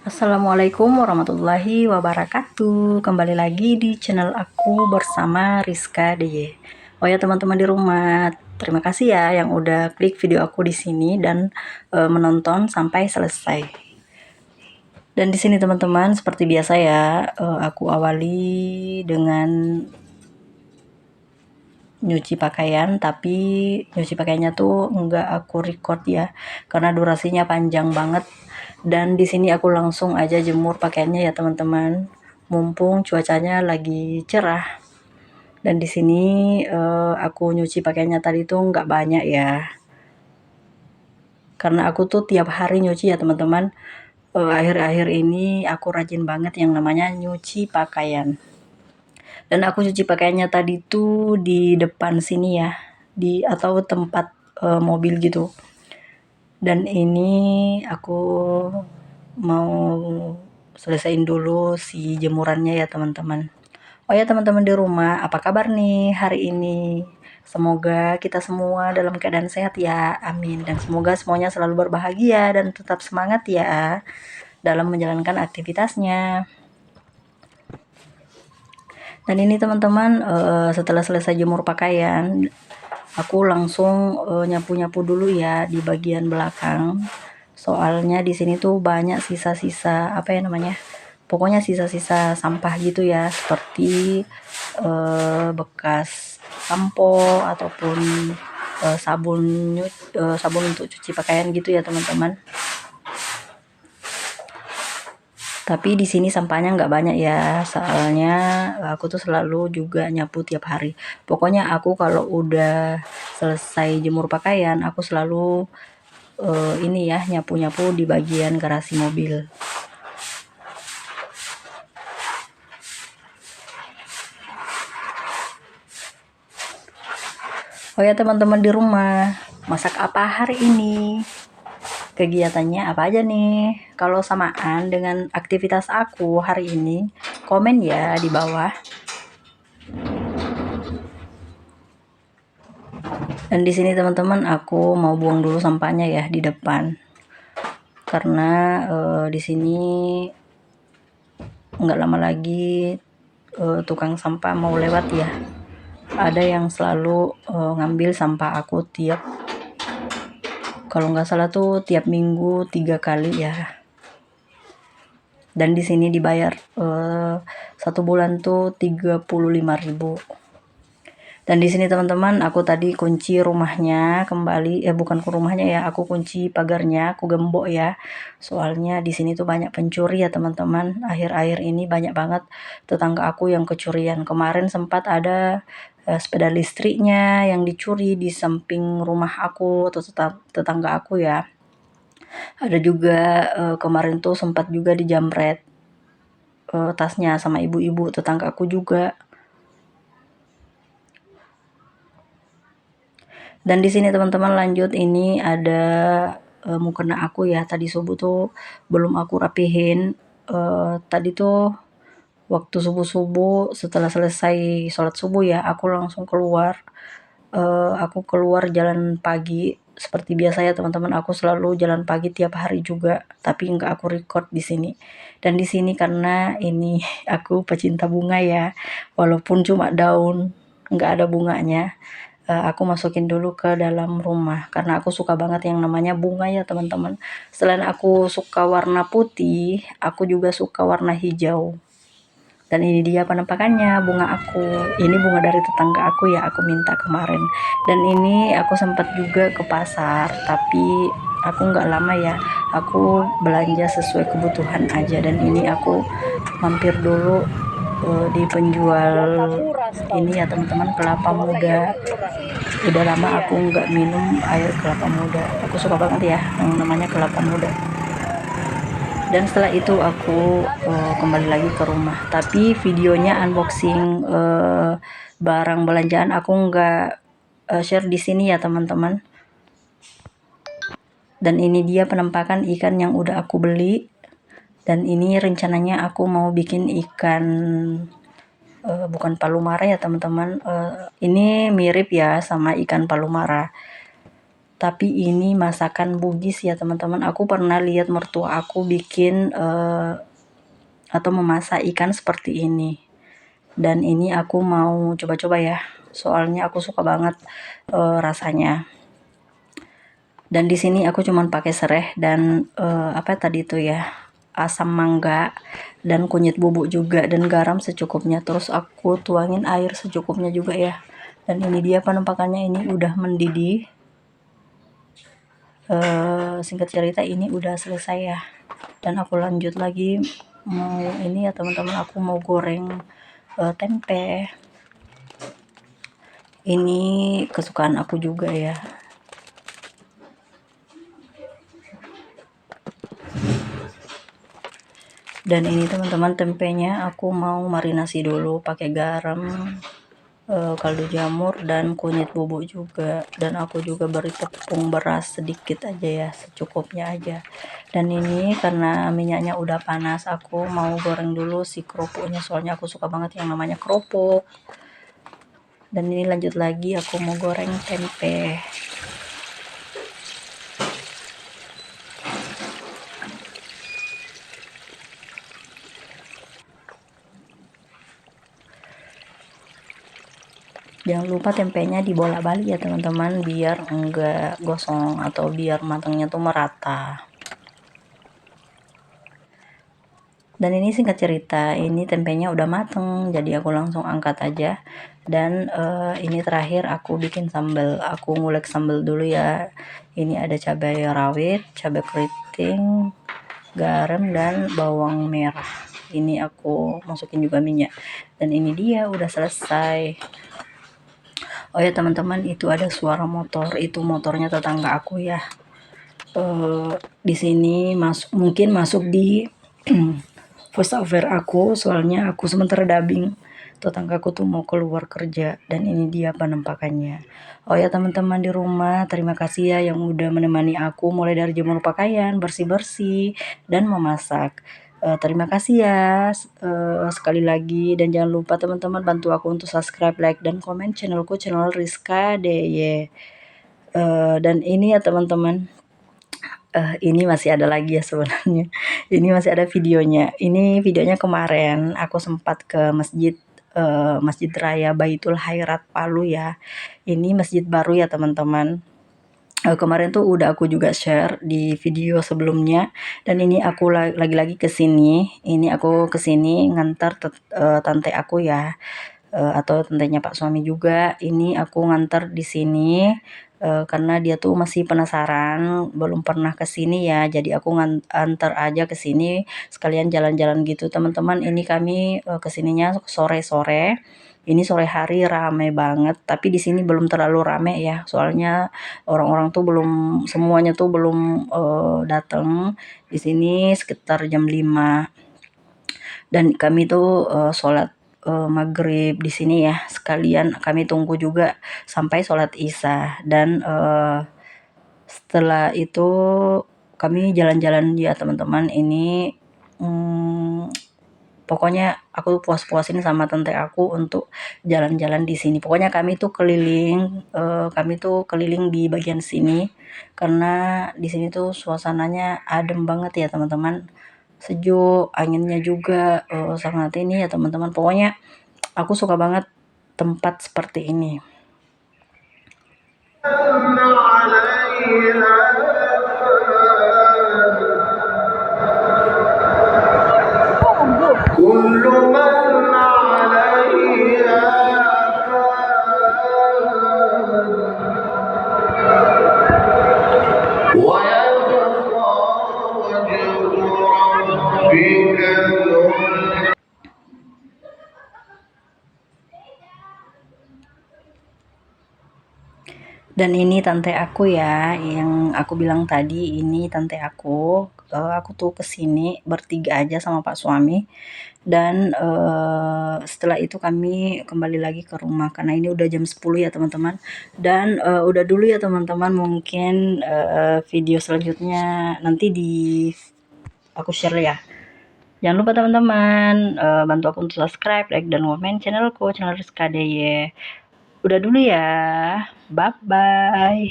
Assalamualaikum warahmatullahi wabarakatuh. Kembali lagi di channel aku bersama Rizka DY. Oh ya teman-teman di rumah, terima kasih ya yang udah klik video aku di sini dan menonton sampai selesai. Dan di sini teman-teman, seperti biasa ya, aku awali dengan nyuci pakaian, tapi nyuci pakaiannya tuh enggak aku record ya, karena durasinya panjang banget. Dan di sini aku langsung aja jemur pakaiannya ya teman-teman, mumpung cuacanya lagi cerah. Dan di sini aku nyuci pakaiannya tadi tuh nggak banyak ya, karena aku tuh tiap hari nyuci ya teman-teman. Akhir-akhir ini aku rajin banget yang namanya nyuci pakaian. Dan aku cuci pakaiannya tadi tuh di depan sini ya, di atau tempat mobil gitu. Dan ini aku mau selesaiin dulu si jemurannya ya teman-teman. Oh ya teman-teman di rumah, apa kabar nih hari ini? Semoga kita semua dalam keadaan sehat ya, amin. Dan semoga semuanya selalu berbahagia dan tetap semangat ya dalam menjalankan aktivitasnya. Dan ini teman-teman, setelah selesai jemur pakaian, aku langsung nyapu-nyapu dulu ya di bagian belakang. Soalnya di sini tuh banyak sisa-sisa apa ya namanya? Pokoknya sisa-sisa sampah gitu ya, seperti bekas sampo ataupun sabun untuk cuci pakaian gitu ya teman-teman. Tapi di sini sampahnya nggak banyak ya, soalnya aku tuh selalu juga nyapu tiap hari. Pokoknya aku kalau udah selesai jemur pakaian, aku selalu ini ya, nyapu-nyapu di bagian garasi mobil. Oh ya teman-teman di rumah, masak apa hari ini? Kegiatannya apa aja nih? Kalau samaan dengan aktivitas aku hari ini, komen ya di bawah. Dan di sini teman-teman, aku mau buang dulu sampahnya ya di depan. Karena di sini nggak lama lagi tukang sampah mau lewat ya. Ada yang selalu ngambil sampah aku kalau nggak salah tuh tiap minggu 3 kali ya. Dan di sini dibayar 1 bulan tuh 35.000. Dan di sini teman-teman, aku tadi kunci rumahnya kembali, bukan ke rumahnya ya, aku kunci pagarnya, aku gembok ya. Soalnya di sini tuh banyak pencuri ya teman-teman. Akhir-akhir ini banyak banget tetangga aku yang kecurian. Kemarin sempat ada sepeda listriknya yang dicuri di samping rumah aku atau tetangga aku ya. Ada juga kemarin tuh sempat juga dijamret tasnya sama ibu-ibu tetangga aku juga. Dan di sini teman-teman lanjut, ini ada mukena aku ya, tadi subuh tuh belum aku rapihin. Tadi tuh waktu subuh-subuh setelah selesai sholat subuh ya, aku langsung keluar. Aku keluar jalan pagi seperti biasa ya teman-teman. Aku selalu jalan pagi tiap hari juga, tapi nggak aku record di sini. Dan di sini karena ini aku pecinta bunga ya, walaupun cuma daun, nggak ada bunganya. Aku masukin dulu ke dalam rumah karena aku suka banget yang namanya bunga ya teman-teman. Selain aku suka warna putih, aku juga suka warna hijau. Dan ini dia penampakannya bunga aku. Ini bunga dari tetangga aku ya, aku minta kemarin. Dan ini aku sempat juga ke pasar, tapi aku nggak lama ya. Aku belanja sesuai kebutuhan aja. Dan ini aku mampir dulu di penjual ini ya teman-teman, kelapa muda. Udah lama aku nggak minum air kelapa muda. Aku suka banget ya yang namanya kelapa muda. Dan setelah itu aku kembali lagi ke rumah, tapi videonya unboxing barang belanjaan aku nggak share di sini ya teman-teman. Dan ini dia penampakan ikan yang udah aku beli. Dan ini rencananya aku mau bikin ikan bukan palumara ya teman-teman. Ini mirip ya sama ikan palumara. Tapi ini masakan Bugis ya teman-teman. Aku pernah lihat mertua aku bikin atau memasak ikan seperti ini. Dan ini aku mau coba-coba ya. Soalnya aku suka banget rasanya. Dan di sini aku cuman pakai serai dan apa tadi itu ya, asam mangga dan kunyit bubuk juga dan garam secukupnya. Terus aku tuangin air secukupnya juga ya. Dan ini dia penampakannya, ini udah mendidih. Singkat cerita ini udah selesai ya. Dan aku lanjut lagi mau ini ya teman-teman, aku mau goreng tempe. Ini kesukaan aku juga ya. Dan ini teman-teman, tempenya aku mau marinasi dulu pakai garam, kaldu jamur dan kunyit bubuk juga. Dan aku juga beri tepung beras sedikit aja ya, secukupnya aja. Dan ini karena minyaknya udah panas, aku mau goreng dulu si kerupuknya, soalnya aku suka banget yang namanya kerupuk. Dan ini lanjut lagi, aku mau goreng tempe. Jangan lupa tempenya dibolak-balik ya teman-teman, biar enggak gosong atau biar matangnya tuh merata. Dan ini singkat cerita, ini tempenya udah mateng, jadi aku langsung angkat aja. Dan ini terakhir aku bikin sambal. Aku ngulek sambal dulu ya. Ini ada cabai rawit, cabai keriting, garam dan bawang merah. Ini aku masukin juga minyak. Dan ini dia udah selesai. Oh ya teman-teman, itu ada suara motor, itu motornya tetangga aku ya. Di sini mungkin masuk di voice over aku, soalnya aku sementara dubbing. Tetanggaku tuh mau keluar kerja dan ini dia penampakannya. Oh ya teman-teman di rumah, terima kasih ya yang udah menemani aku mulai dari jemur pakaian, bersih-bersih dan memasak. Terima kasih ya sekali lagi, dan jangan lupa teman-teman bantu aku untuk subscribe, like dan komen channelku, channel Rizka DY. Dan ini ya teman-teman, ini masih ada lagi ya sebenarnya. Ini masih ada videonya. Ini videonya kemarin aku sempat ke Masjid Raya Baitul Khairat Palu ya. Ini masjid baru ya teman-teman. Kemarin tuh udah aku juga share di video sebelumnya, dan ini aku lagi-lagi ke sini. Ini aku ke sini ngantar tante aku ya, atau tantenya Pak suami juga. Ini aku ngantar di sini karena dia tuh masih penasaran, belum pernah ke sini ya. Jadi aku antar aja ke sini sekalian jalan-jalan gitu teman-teman. Ini kami ke sininya sore-sore. Ini sore hari rame banget, tapi di sini belum terlalu rame ya, soalnya orang-orang tuh belum semuanya tuh belum datang. Di sini sekitar jam 5 dan kami tuh sholat maghrib di sini ya, sekalian kami tunggu juga sampai sholat isya. Dan setelah itu kami jalan-jalan ya teman-teman. Ini pokoknya aku puas-puasin sama tante aku untuk jalan-jalan di sini. Pokoknya kami tuh keliling di bagian sini karena di sini tuh suasananya adem banget ya teman-teman. Sejuk, anginnya juga sangat ini ya teman-teman. Pokoknya aku suka banget tempat seperti ini. Dan ini tante aku ya, yang aku bilang tadi, ini tante aku. Aku tuh kesini bertiga aja sama Pak suami. Dan setelah itu kami kembali lagi ke rumah karena ini udah jam 10 ya teman-teman. Dan udah dulu ya teman-teman, mungkin video selanjutnya nanti aku share ya. Jangan lupa teman-teman bantu aku untuk subscribe, like dan komen channelku, channel Rizka DY. Udah dulu ya. Bye bye.